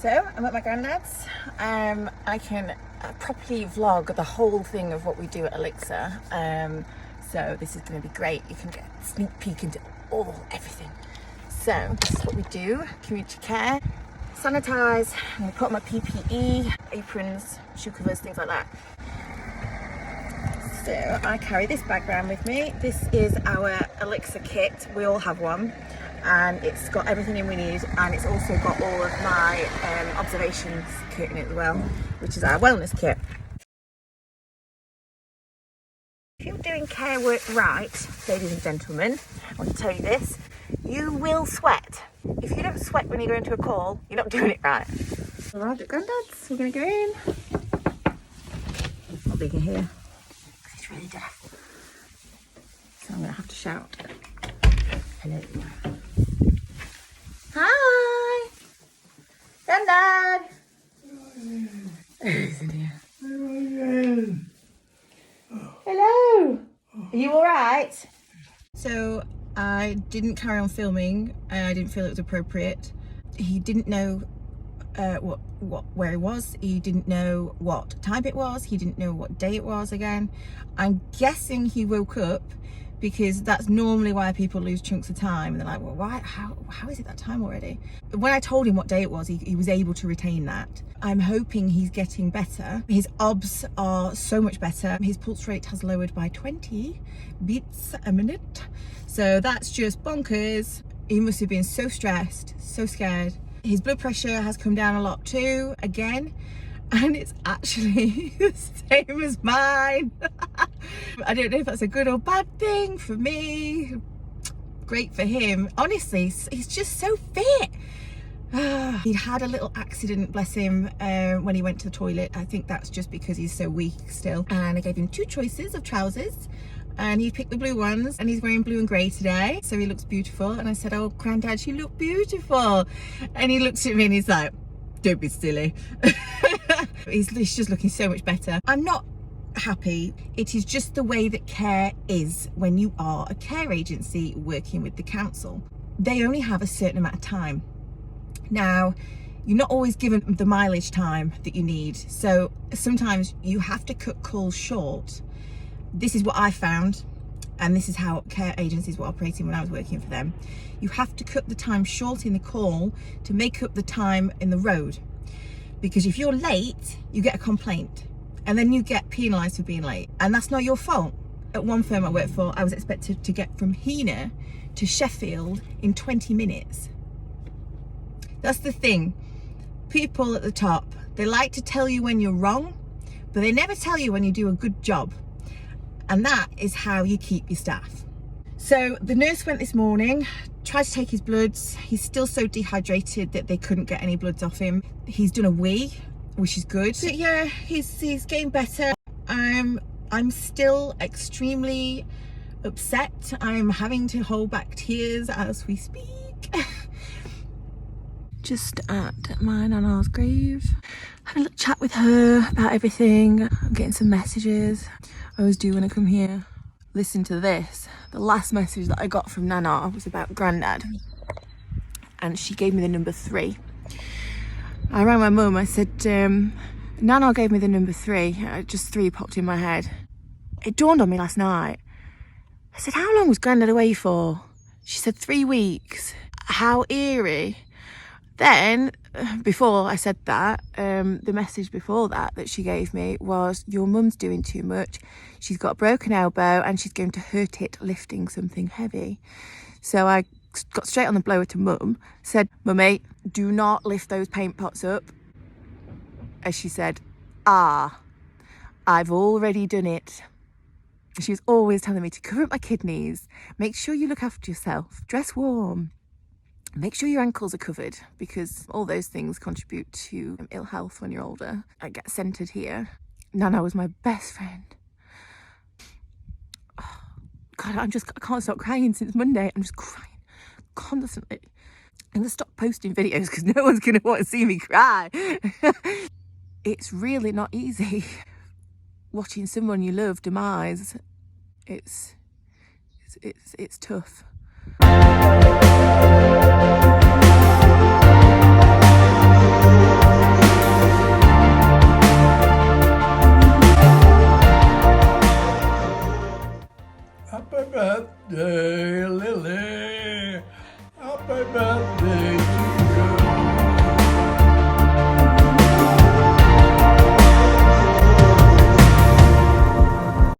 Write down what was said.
So I'm at my Grandad's. I can properly vlog the whole thing of what we do at Elixir. So this is going to be great. You can get a sneak peek into everything. So this is what we do: community care, sanitize. I'm going to put on my PPE, aprons, shoe covers, things like that. So I carry this bag around with me. This is our Elixir kit. We all have one, and it's got everything in we need, and it's also got all of my observations kit in it as well, which is our wellness kit. If you're doing care work right, ladies and gentlemen, I want to tell you this: you will sweat. If you don't sweat when you go into a call, you're not doing it right. Arrived at Grandad's. We're going to go in. Not big in here. It's really deaf, so I'm gonna have to shout. Hello. Hi, Grandad. Isn't he? Hello. Are you all right? So I didn't carry on filming. I didn't feel it was appropriate. He didn't know where he was. He didn't know what time it was. He didn't know what day it was again. I'm guessing he woke up, because that's normally why people lose chunks of time, and they're like, well, why, how is it that time already? When I told him what day it was, he was able to retain that. I'm hoping he's getting better. His obs are so much better. His pulse rate has lowered by 20 beats a minute, so that's just bonkers. He must have been so stressed, so scared. His blood pressure has come down a lot too, again, and it's actually the same as mine. I don't know if that's a good or bad thing for me. Great for him. Honestly, he's just so fit. He had a little accident, bless him, when he went to the toilet. I think that's just because he's so weak still. And I gave him 2 choices of trousers, and he picked the blue ones, and he's wearing blue and grey today, so he looks beautiful. And I said, oh, Grandad, you look beautiful. And he looks at me and he's like, don't be silly. He's just looking so much better. I'm not happy. It is just the way that care is when you are a care agency working with the council. They only have a certain amount of time. Now, you're not always given the mileage time that you need, so sometimes you have to cut calls short. This is what I found, and this is how care agencies were operating when I was working for them. You have to cut the time short in the call to make up the time in the road, because if you're late, you get a complaint, and then you get penalised for being late, and that's not your fault. At one firm I worked for, I was expected to get from Hena to Sheffield in 20 minutes. That's the thing. People at the top, they like to tell you when you're wrong, but they never tell you when you do a good job. And that is how you keep your staff. So the nurse went this morning, tried to take his bloods. He's still so dehydrated that they couldn't get any bloods off him. He's done a wee, which is good. But yeah, he's getting better. I'm still extremely upset. I'm having to hold back tears as we speak. Just at my nana's grave, having a little chat with her about everything. I'm getting some messages. I always do when I come here. Listen to this. The last message that I got from Nana was about Grandad, and she gave me the number 3. I rang my mum. I said, Nana gave me the number 3. Just 3 popped in my head. It dawned on me last night. I said, how long was Grandad away for? She said 3 weeks. How eerie. Then, before I said that, the message before that she gave me was, your mum's doing too much. She's got a broken elbow and she's going to hurt it lifting something heavy. So I got straight on the blower to mum, said, Mummy, do not lift those paint pots up. As she said, I've already done it. She was always telling me to cover up my kidneys, make sure you look after yourself, dress warm. Make sure your ankles are covered, because all those things contribute to ill health when you're older. I get centred here. Nana was my best friend. Oh, God, I can't stop crying since Monday. I'm just crying constantly. I'm going to stop posting videos because no one's going to want to see me cry. It's really not easy watching someone you love demise. It's tough. My birthday